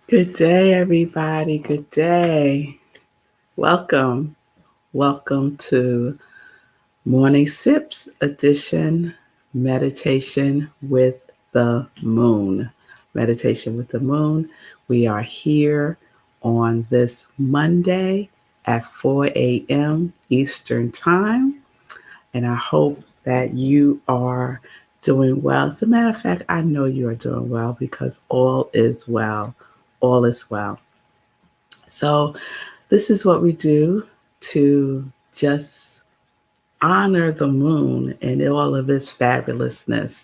Good day, everybody. Good day. Welcome. Welcome to Morning Sips Edition Meditation with the Moon. Meditation with the Moon. We are here on this Monday at 4 a.m. Eastern Time, and I hope that you are doing well. As a matter of fact, I know you are doing well because all is well. All is well. So, this is what we do to just honor the moon and all of its fabulousness.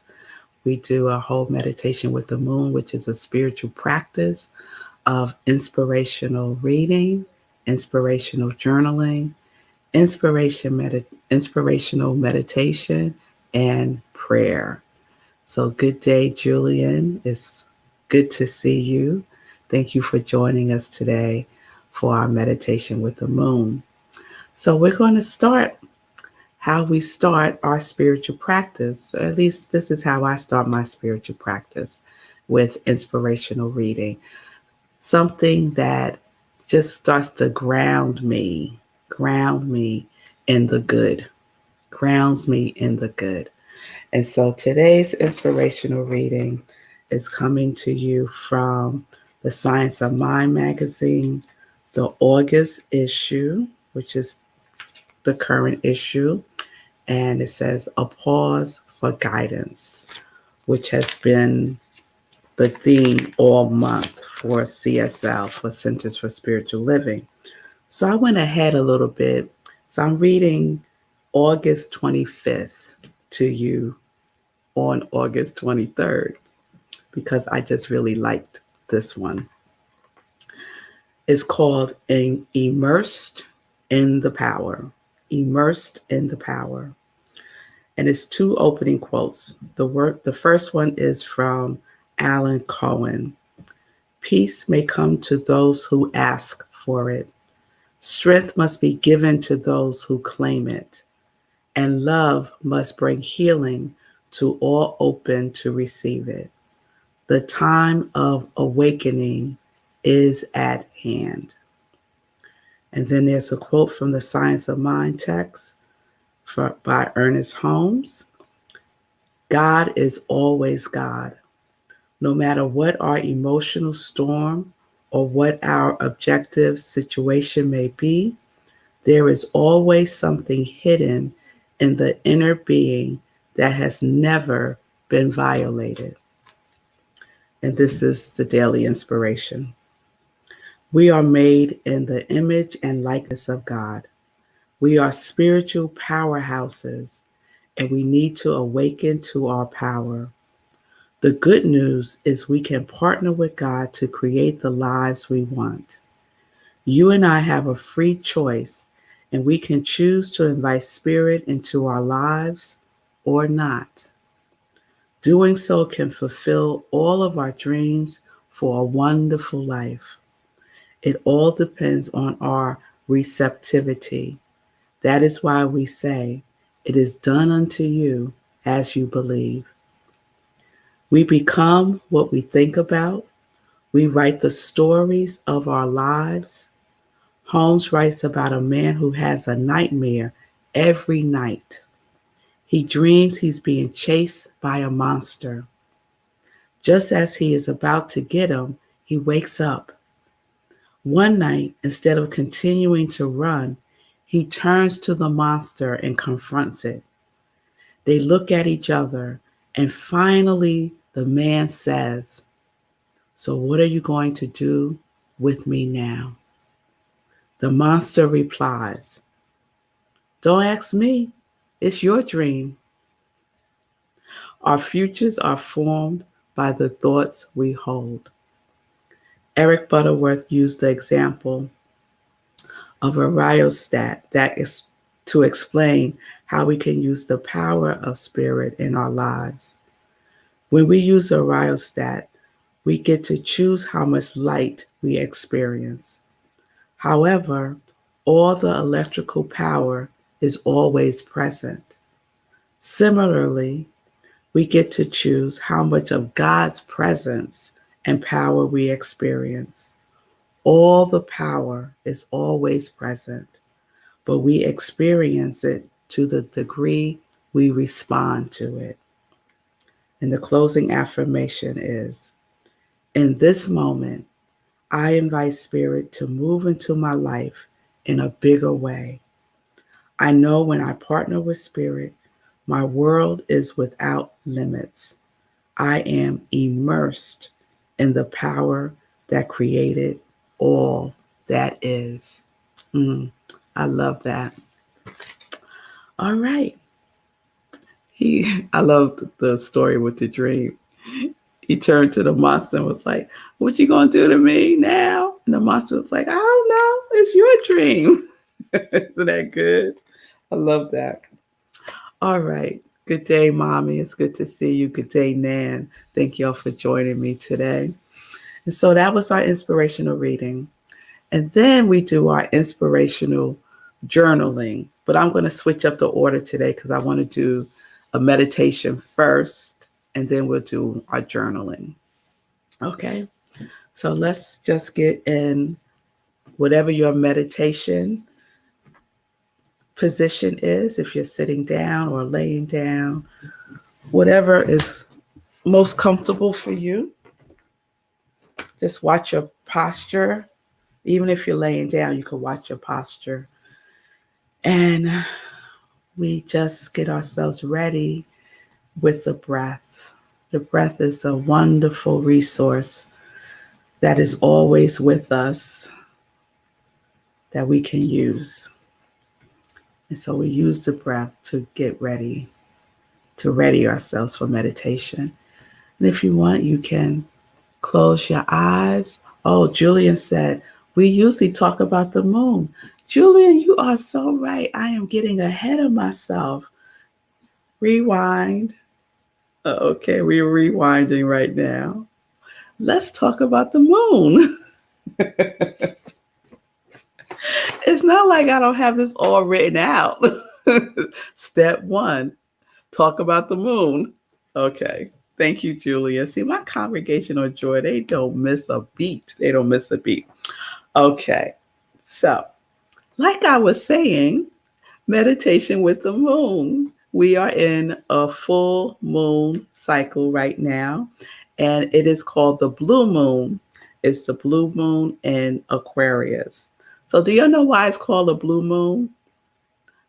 We do a whole meditation with the moon, which is a spiritual practice of inspirational reading, inspirational journaling, inspirational meditation, and prayer. So, good day, Julian. It's good to see you. Thank you for joining us today for our meditation with the moon. So, we're going to start how we start our spiritual practice. At least, this is how I start my spiritual practice with inspirational reading. Something that just starts to ground me in the good, grounds me in the good. And so today's inspirational reading is coming to you from the Science of Mind magazine, the August issue, which is the current issue. And it says, A Pause for Guidance, which has been the theme all month for CSL, for Centers for Spiritual Living. So I went ahead a little bit. So I'm reading August 25th to you on August 23rd because I just really liked this one. It's called Immersed in the Power. Immersed in the Power. And it's two opening quotes. The first one is from Alan Cohen. Peace may come to those who ask for it. Strength must be given to those who claim it. And love must bring healing to all open to receive it. The time of awakening is at hand. And then there's a quote from the Science of Mind text by Ernest Holmes. God is always God. No matter what our emotional storm or what our objective situation may be, there is always something hidden in the inner being that has never been violated. And this is the daily inspiration. We are made in the image and likeness of God. We are spiritual powerhouses, and we need to awaken to our power. The good news is we can partner with God to create the lives we want. You and I have a free choice, and we can choose to invite spirit into our lives or not. Doing so can fulfill all of our dreams for a wonderful life. It all depends on our receptivity. That is why we say, It is done unto you as you believe. We become what we think about. We write the stories of our lives. Holmes writes about a man who has a nightmare every night. He dreams he's being chased by a monster. Just as he is about to get him, he wakes up. One night, instead of continuing to run, he turns to the monster and confronts it. They look at each other, and finally, the man says, So, what are you going to do with me now? The monster replies, Don't ask me. It's your dream. Our futures are formed by the thoughts we hold. Eric Butterworth used the example of a rheostat that is to explain how we can use the power of spirit in our lives. When we use a rheostat, we get to choose how much light we experience. However, all the electrical power is always present. Similarly, we get to choose how much of God's presence and power we experience. All the power is always present, but we experience it to the degree we respond to it. And the closing affirmation is, in this moment, I invite Spirit to move into my life in a bigger way. I know when I partner with Spirit, my world is without limits. I am immersed in the power that created all that is. I love that. All right. I love the story with the dream. He turned to the monster and was like, "What you gonna do to me now?" And the monster was like, "I don't know. It's your dream." Isn't that good? I love that. All right. Good day, Mommy. It's good to see you. Good day, Nan. Thank y'all for joining me today. And so that was our inspirational reading. And then we do our inspirational journaling. But I'm going to switch up the order today because I want to do a meditation first, and then we'll do our journaling. Okay. So let's just get in whatever your meditation position is, if you're sitting down or laying down, whatever is most comfortable for you. Just watch your posture. Even if you're laying down, you can watch your posture. And we just get ourselves ready with the breath. The breath is a wonderful resource that is always with us that we can use. And so we use the breath to get ready, to ready ourselves for meditation. And if you want, you can close your eyes. Oh, Julian said, we usually talk about the moon. Julian, you are so right. I am getting ahead of myself. Rewind. Okay, we're rewinding right now. Let's talk about the moon. It's not like I don't have this all written out. Step 1, talk about the moon. Okay. Thank you, Julia. See, my congregational joy, they don't miss a beat. They don't miss a beat. Okay. So, like I was saying, meditation with the moon. We are in a full moon cycle right now, and it is called the blue moon. It's the blue moon in Aquarius. So, do you know why it's called a blue moon?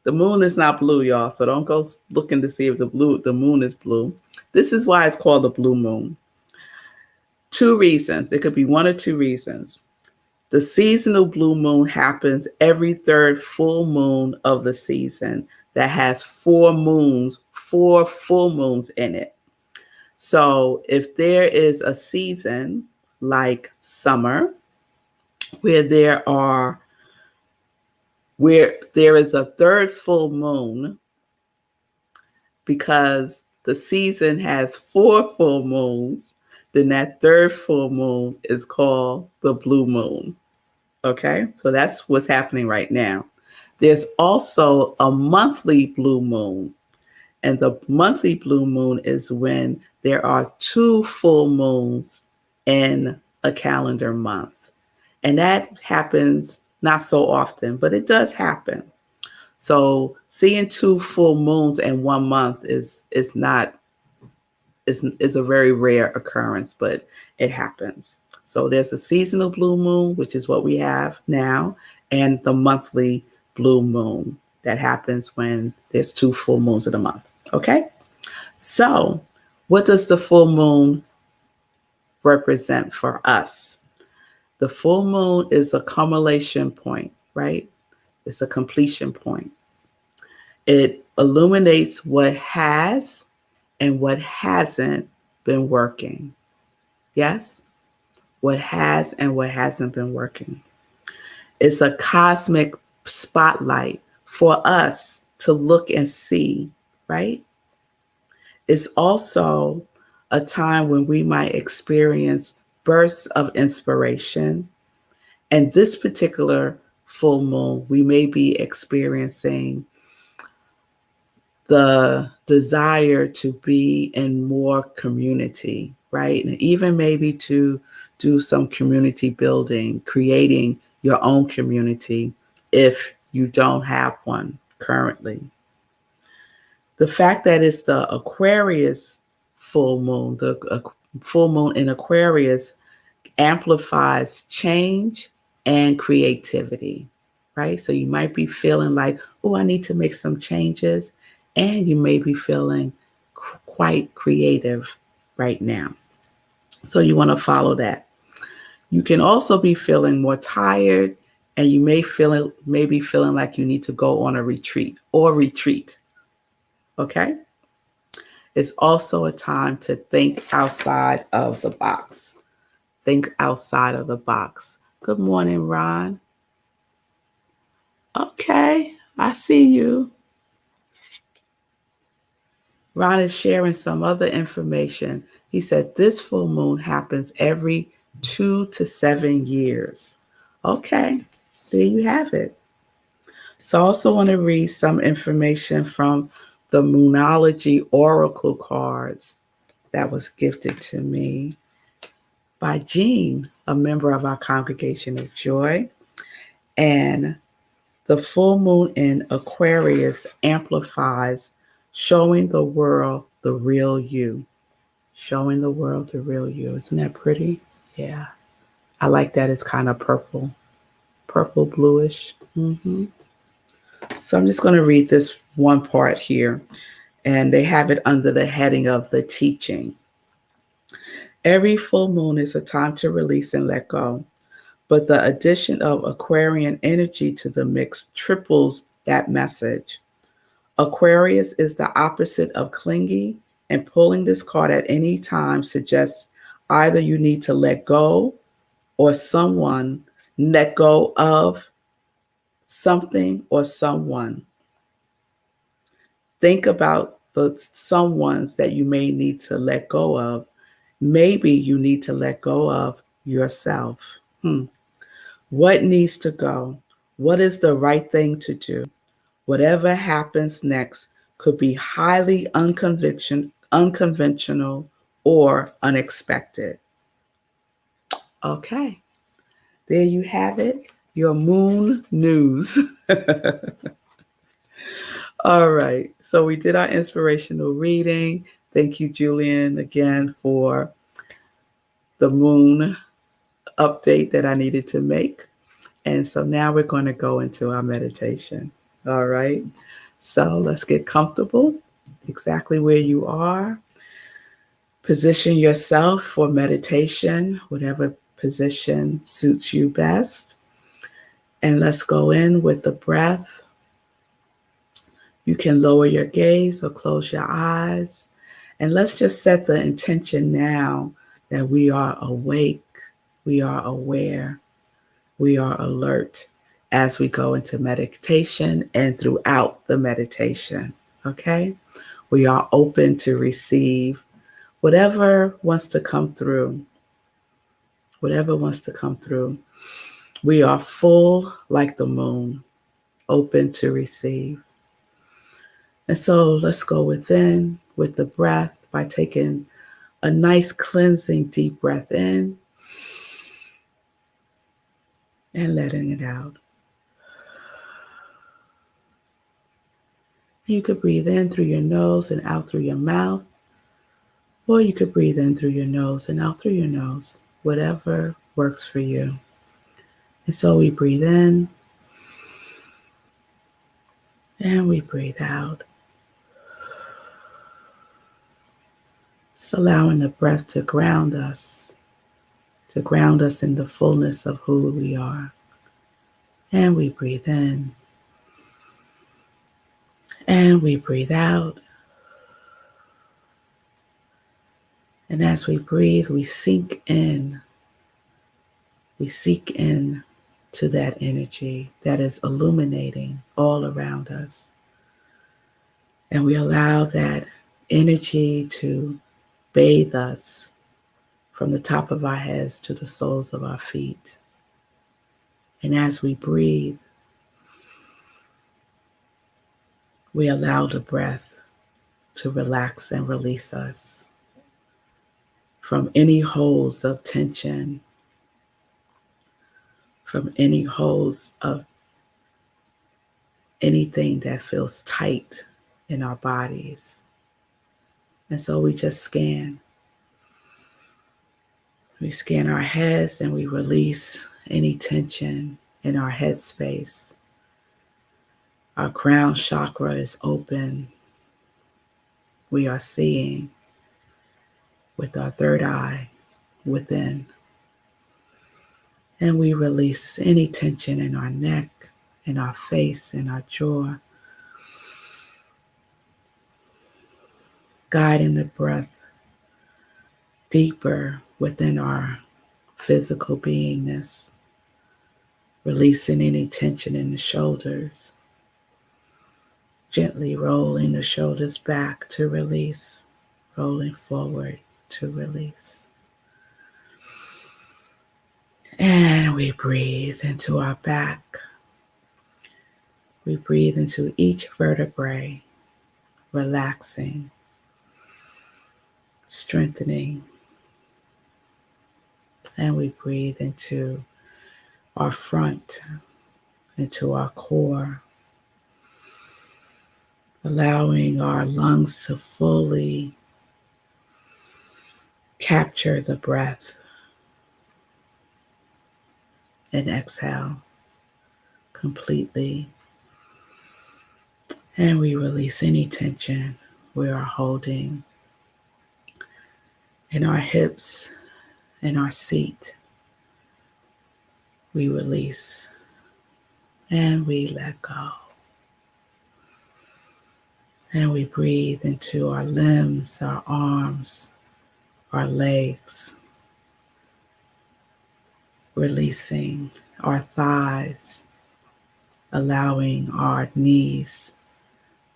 The moon is not blue, y'all. So don't go looking to see if the moon is blue. This is why it's called a blue moon. 2 reasons. It could be 1 or 2 reasons. The seasonal blue moon happens every 3rd full moon of the season that has 4 full moons in it. So if there is a season like summer where there is a 3rd full moon, because the season has 4 full moons, then that 3rd full moon is called the blue moon. Okay, so that's what's happening right now. There's also a monthly blue moon, and the monthly blue moon is when there are 2 full moons in a calendar month. And that happens not so often, but it does happen. So seeing 2 full moons in 1 month is a very rare occurrence, but it happens. So there's a seasonal blue moon, which is what we have now, and the monthly blue moon that happens when there's 2 full moons in a month. Okay? So what does the full moon represent for us? The full moon is a culmination point, right? It's a completion point. It illuminates what has and what hasn't been working. Yes? What has and what hasn't been working. It's a cosmic spotlight for us to look and see, right? It's also a time when we might experience bursts of inspiration. And this particular full moon, we may be experiencing the desire to be in more community, right? And even maybe to do some community building, creating your own community if you don't have one currently. The fact that it's the Aquarius full moon, the full moon in Aquarius amplifies change and creativity, right? So you might be feeling like, oh, I need to make some changes. And you may be feeling quite creative right now. So you want to follow that. You can also be feeling more tired, and you may be feeling like you need to go on a retreat or retreat. Okay? It's also a time to think outside of the box. Think outside of the box. Good morning, Ron. Okay, I see you. Ron is sharing some other information. He said this full moon happens every 2 to 7 years. Okay, there you have it. So I also want to read some information from the Moonology Oracle cards that was gifted to me by Jean, a member of our Congregation of Joy. And the full moon in Aquarius amplifies showing the world the real you. Showing the world the real you. Isn't that pretty? Yeah. I like that it's kind of purple bluish. So I'm just going to read this one part here, and they have it under the heading of the teaching. Every full moon is a time to release and let go, but the addition of Aquarian energy to the mix triples that message. Aquarius is the opposite of clingy, and pulling this card at any time suggests either you need to let go or someone, let go of something or someone. Think about the someones that you may need to let go of. Maybe you need to let go of yourself. What needs to go? What is the right thing to do? Whatever happens next could be highly unconventional or unexpected. Okay, there you have it, your moon news. All right, so we did our inspirational reading. Thank you, Julian, again for the moon update that I needed to make. And so now we're going to go into our meditation. All right, so let's get comfortable exactly where you are. Position yourself for meditation, whatever position suits you best. And let's go in with the breath. You can lower your gaze or close your eyes. And let's just set the intention now that we are awake, we are aware, we are alert as we go into meditation and throughout the meditation. Okay? We are open to receive whatever wants to come through. Whatever wants to come through. We are full like the moon, open to receive. And so let's go within with the breath by taking a nice cleansing deep breath in and letting it out. You could breathe in through your nose and out through your mouth, or you could breathe in through your nose and out through your nose, whatever works for you. And so we breathe in and we breathe out. Just allowing the breath to ground us in the fullness of who we are. And we breathe in and we breathe out. And as we breathe, we sink in. We seek in to that energy that is illuminating all around us. And we allow that energy to bathe us from the top of our heads to the soles of our feet. And as we breathe, we allow the breath to relax and release us from any holes of tension, from any holes of anything that feels tight in our bodies. And so we just scan. We scan our heads and we release any tension in our head space. Our crown chakra is open. We are seeing with our third eye within. And we release any tension in our neck, in our face, in our jaw. Guiding the breath deeper within our physical beingness. Releasing any tension in the shoulders. Gently rolling the shoulders back to release. Rolling forward to release. And we breathe into our back. We breathe into each vertebrae, relaxing, strengthening. And we breathe into our front, into our core, allowing our lungs to fully capture the breath and exhale completely. And we release any tension we are holding in our hips and our seat. We release and we let go. And we breathe into our limbs, our arms, our legs, releasing our thighs, allowing our knees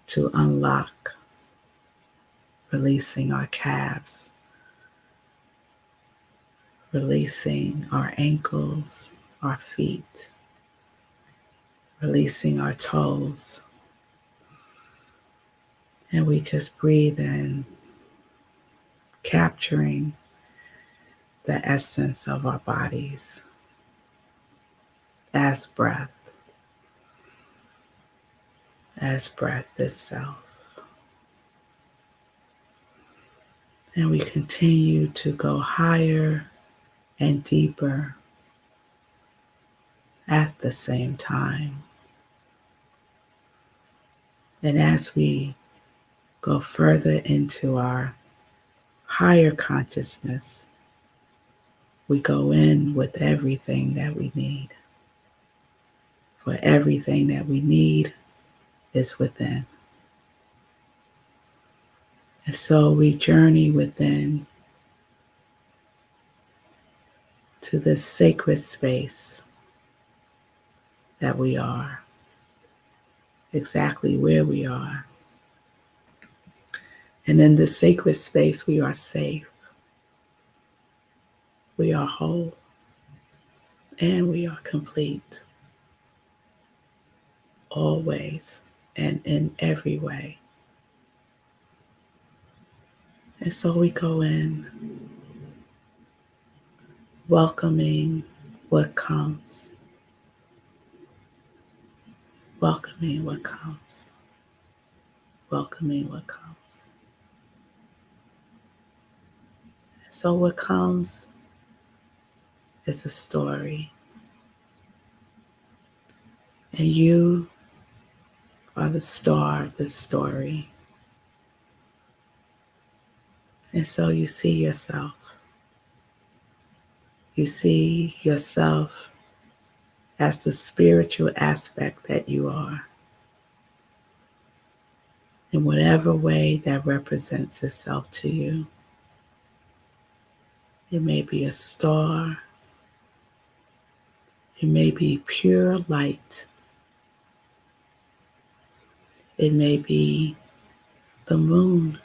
to unlock, releasing our calves, releasing our ankles, our feet, releasing our toes. And we just breathe in, capturing the essence of our bodies as breath itself. And we continue to go higher and deeper at the same time. And as we go further into our higher consciousness, we go in with everything that we need. For everything that we need is within. And so we journey within to this sacred space that we are, exactly where we are. And in this sacred space, we are safe, we are whole, and we are complete, always and in every way. And so we go in, welcoming what comes, welcoming what comes, welcoming what comes. And so what comes is a story. And you are the star of this story. And so you see yourself. You see yourself as the spiritual aspect that you are. In whatever way that represents itself to you. It may be a star. It may be pure light. It may be the moon.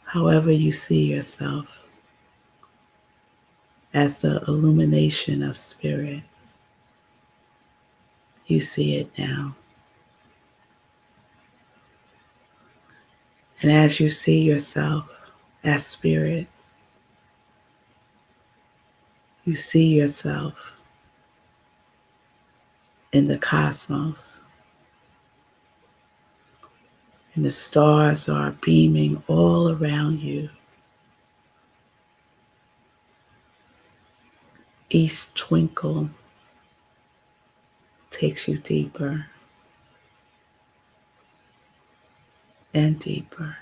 However you see yourself as the illumination of spirit, you see it now. And as you see yourself As spirit, you see yourself in the cosmos, and the stars are beaming all around you. Each twinkle takes you deeper and deeper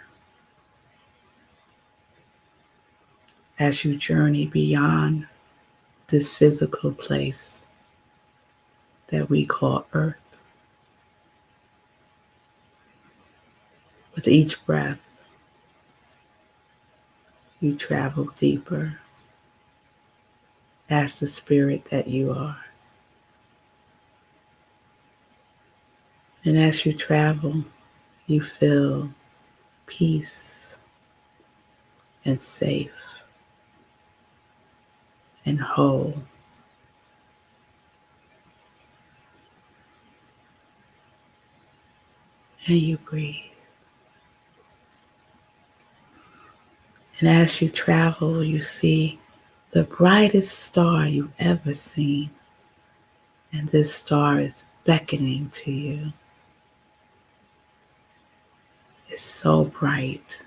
as you journey beyond this physical place that we call Earth. With each breath, you travel deeper as the spirit that you are. And as you travel, you feel peace and safe and whole. And you breathe. And as you travel, you see the brightest star you've ever seen. And this star is beckoning to you. It's so bright.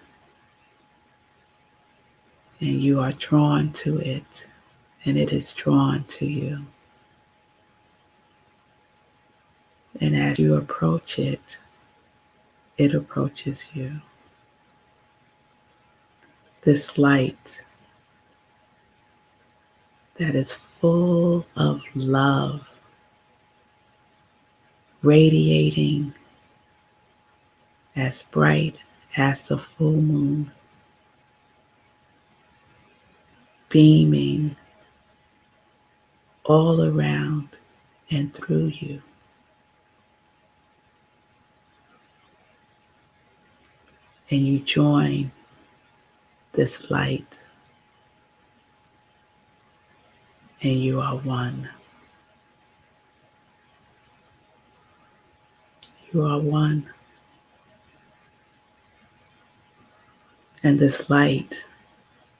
And you are drawn to it. And it is drawn to you. And as you approach it, it approaches you. This light that is full of love, radiating as bright as the full moon, beaming all around and through you. And you join this light, and you are one. You are one. And this light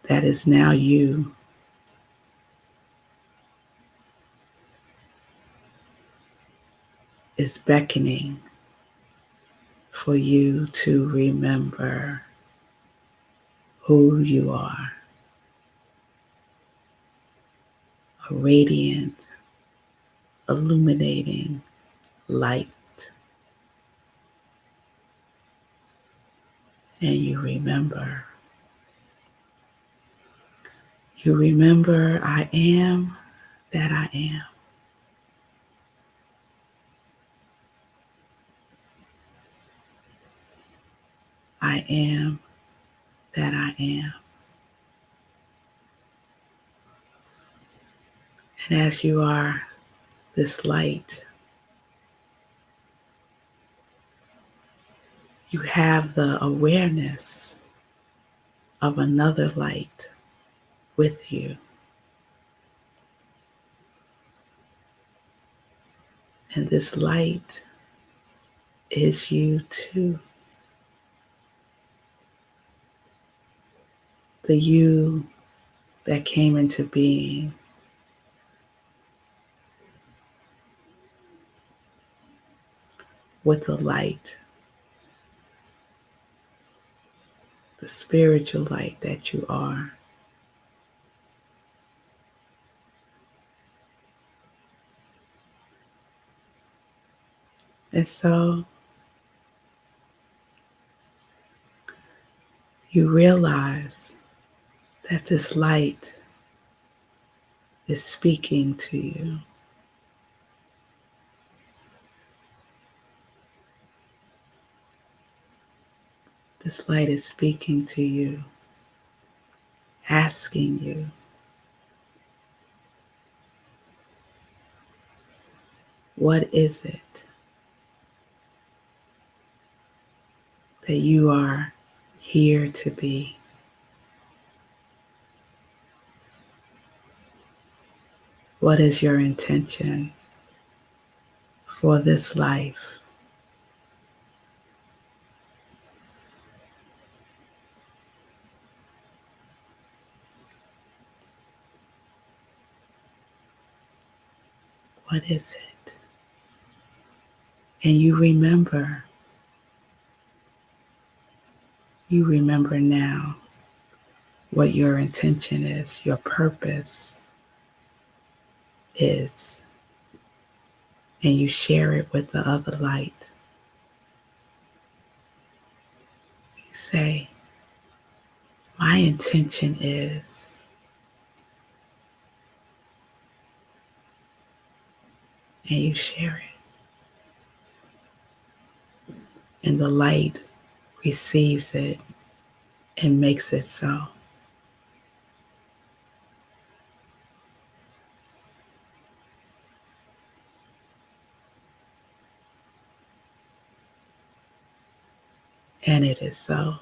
that is now you is beckoning for you to remember who you are. A radiant, illuminating light. And you remember. You remember, I am that I am. I am that I am. And as you are this light, you have the awareness of another light with you. And this light is you too. The you that came into being. With the light, the spiritual light that you are. And so you realize that this light is speaking to you. This light is speaking to you, asking you, what is it that you are here to be? What is your intention for this life? What is it? And you remember now what your intention is, your purpose is, and you share it with the other light. You say, my intention is, and you share it. And the light receives it and makes it so. And it is so.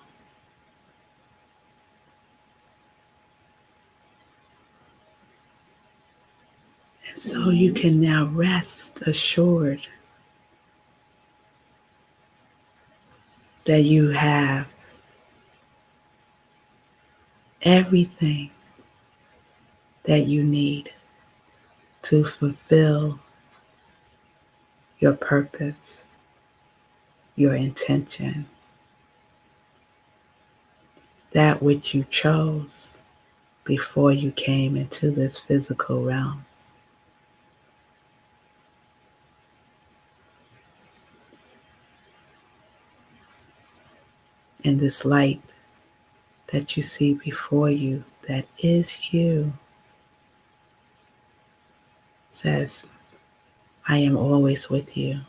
And so you can now rest assured that you have everything that you need to fulfill your purpose, your intention, that which you chose before you came into this physical realm. And this light that you see before you, that is you, says, I am always with you,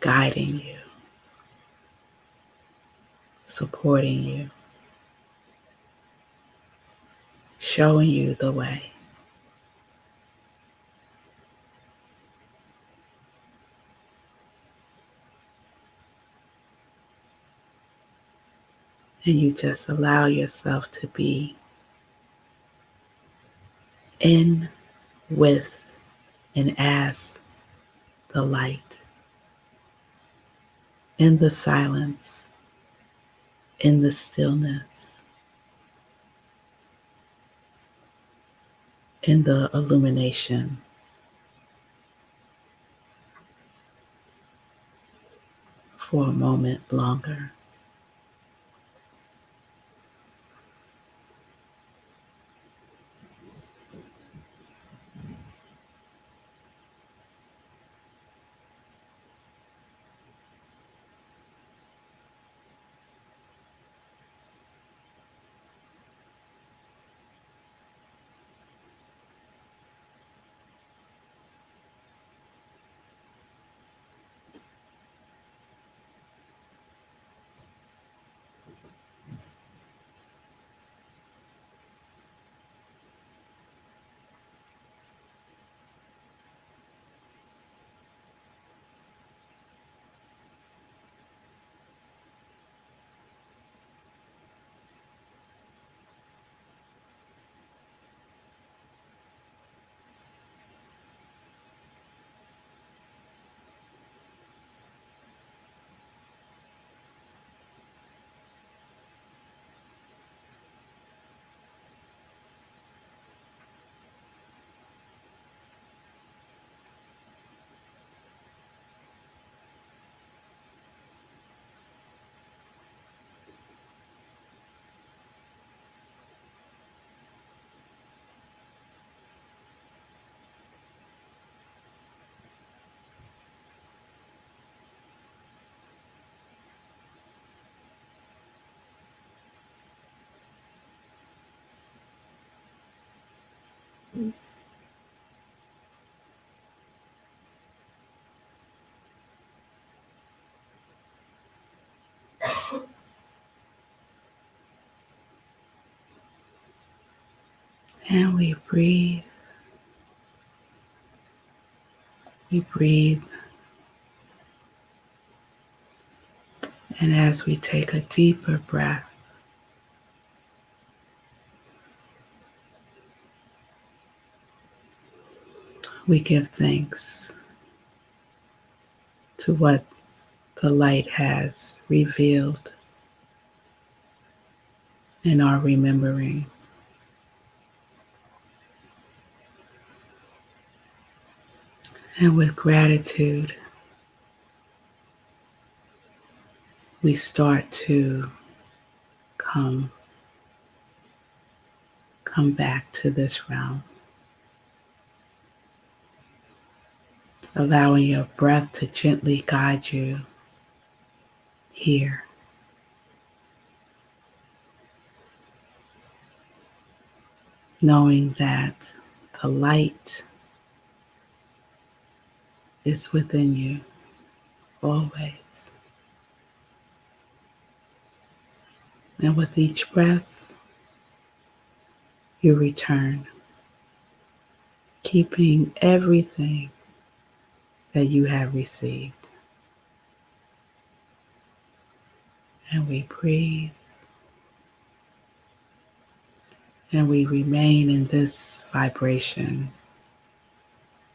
guiding you, supporting you, showing you the way. And you just allow yourself to be in, with, and as the light, in the silence, in the stillness, in the illumination, for a moment longer. And we breathe, and as we take a deeper breath, we give thanks to what the light has revealed in our remembering. And with gratitude, we start to come back to this realm, allowing your breath to gently guide you here. Knowing that the light is within you always. And with each breath, you return, keeping everything that you have received. And we breathe and we remain in this vibration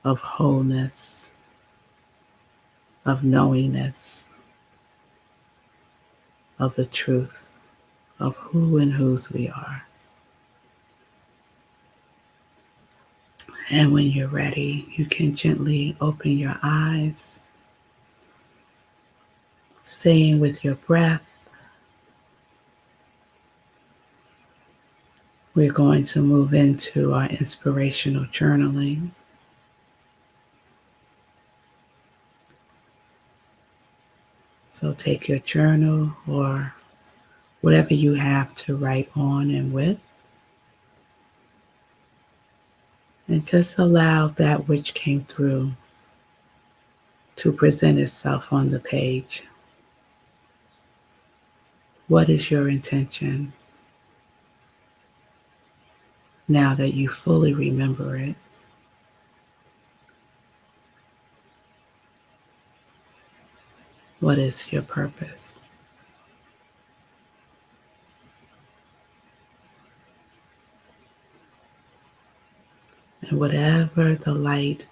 of wholeness, of knowingness, of the truth of who and whose we are. And when you're ready, you can gently open your eyes, staying with your breath. We're going to move into our inspirational journaling. So take your journal or whatever you have to write on and with, and just allow that which came through to present itself on the page. What is your intention now that you fully remember it? What is your purpose? And whatever the light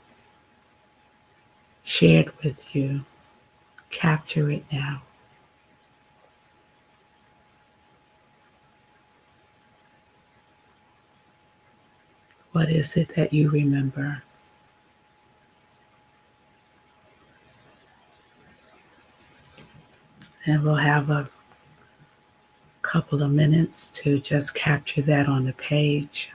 shared with you, capture it now. What is it that you remember? And we'll have a couple of minutes to just capture that on the page.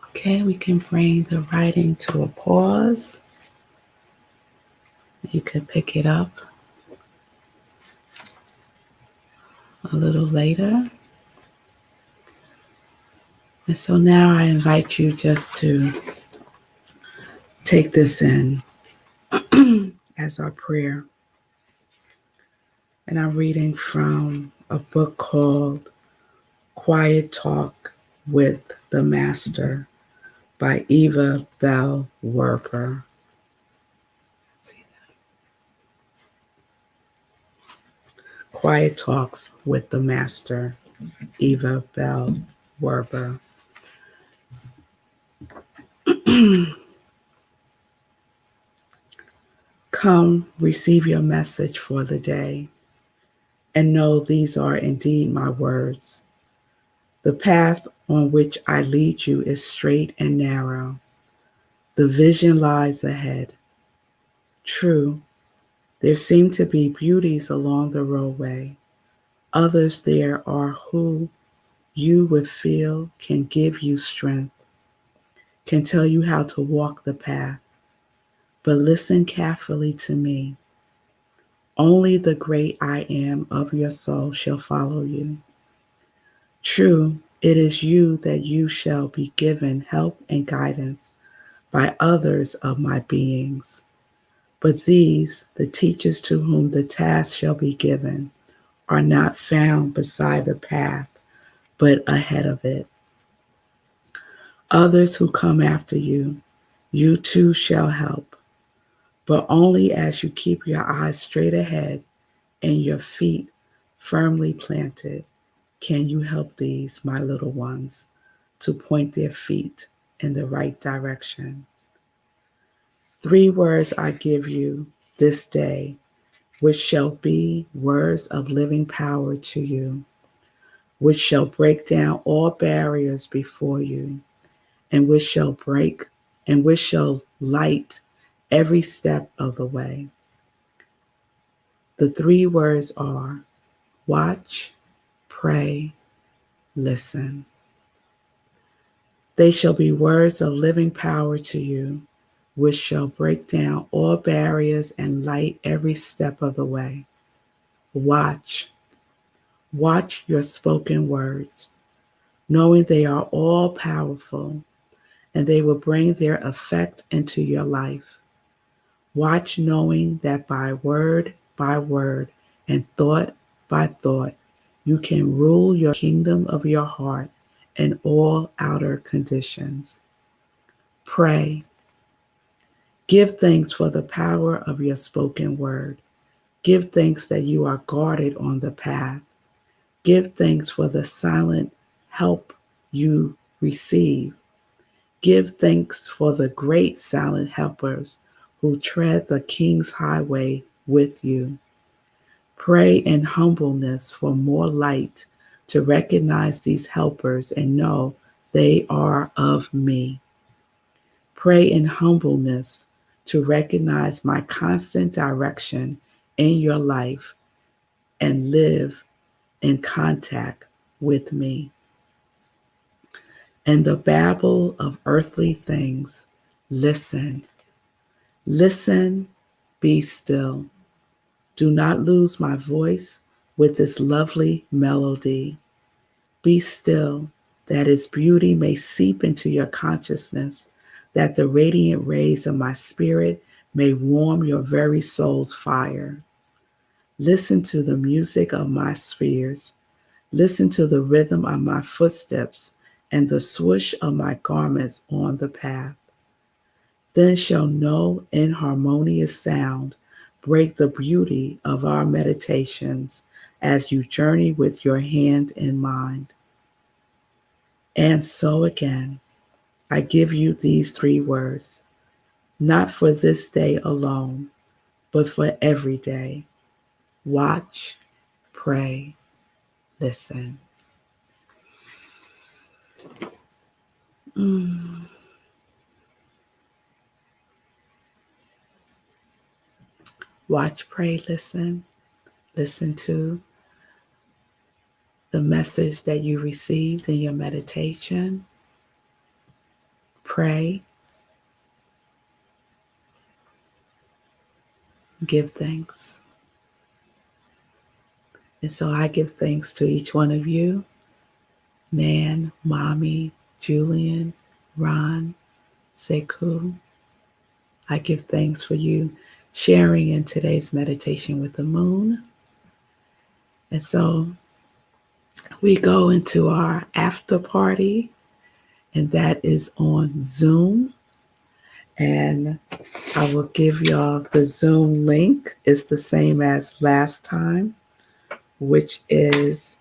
Okay, we can bring the writing to a pause. You could pick it up a little later. And so now I invite you just to take this in as our prayer. And I'm reading from a book called Quiet Talk with the Master by Eva Bell Werber. Quiet Talks with the Master, Eva Bell Werber. Come, receive your message for the day, and know these are indeed my words. The path on which I lead you is straight and narrow. The vision lies ahead. True, there seem to be beauties along the roadway. Others there are who you would feel can give you strength, can tell you how to walk the path. But listen carefully to me. Only the great I am of your soul shall follow you. True, it is you that you shall be given help and guidance by others of my beings. But these, the teachers to whom the task shall be given, are not found beside the path, but ahead of it. Others who come after you, you too shall help, but only as you keep your eyes straight ahead and your feet firmly planted can you help these, my little ones, to point their feet in the right direction. 3 words I give you this day, which shall be words of living power to you, which shall break down all barriers before you, and which shall break and which shall light every step of the way. The 3 words are watch, pray, listen. They shall be words of living power to you, which shall break down all barriers and light every step of the way. Watch. Watch your spoken words, knowing they are all powerful and they will bring their effect into your life. Watch knowing that by word, and thought by thought, you can rule your kingdom of your heart in all outer conditions. Pray. Give thanks for the power of your spoken word. Give thanks that you are guarded on the path. Give thanks for the silent help you receive. Give thanks for the great silent helpers who tread the King's highway with you. Pray in humbleness for more light to recognize these helpers and know they are of me. Pray in humbleness to recognize my constant direction in your life and live in contact with me. In the babble of earthly things, listen. Listen, be still. Do not lose my voice with this lovely melody. Be still, that its beauty may seep into your consciousness, that the radiant rays of my spirit may warm your very soul's fire. Listen to the music of my spheres. Listen to the rhythm of my footsteps and the swoosh of my garments on the path. Then shall no inharmonious sound break the beauty of our meditations as you journey with your hand in mine. And so again, I give you these 3 words, not for this day alone, but for every day. Watch, pray, listen. Mm. Watch, pray, listen. Listen to the message that you received in your meditation. Pray. Give thanks. And so I give thanks to each one of you, Nan, Mommy, Julian, Ron, Sekou. I give thanks for you sharing in today's meditation with the moon. And so we go into our after party, and that is on Zoom. And I will give y'all the Zoom link. It's the same as last time, which is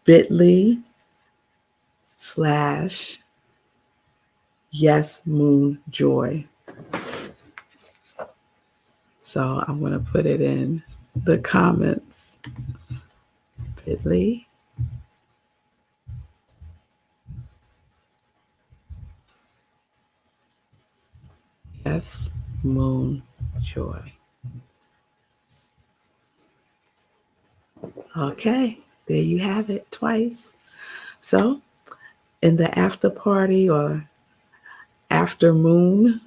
bit.ly/YesMoonJoy. So I'm going to put it in the comments. bit.ly YesMoonJoy. Okay, there you have it twice. So in the after party or after moon,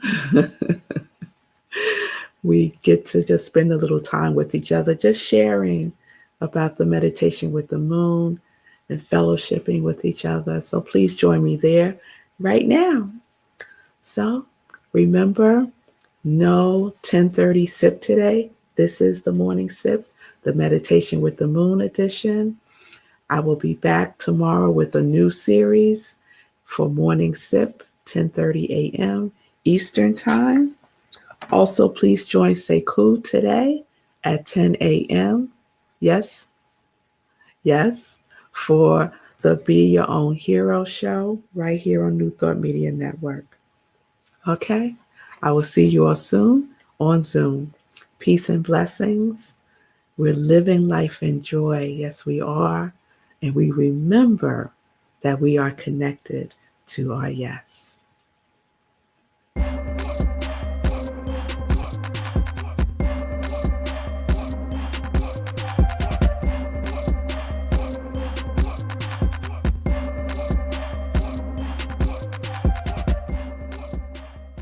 we get to just spend a little time with each other, just sharing about the meditation with the moon and fellowshipping with each other. So please join me there right now. So remember, no 10:30 sip today. This is the morning sip, the meditation with the moon edition. I will be back tomorrow with a new series for morning sip, 10:30 a.m. Eastern time. Also, please join Sekou today at 10 a.m. Yes, for the Be Your Own Hero show right here on New Thought Media Network. Okay, I will see you all soon on Zoom. Peace and blessings. We're living life in joy. Yes, we are. And we remember that we are connected to our yes.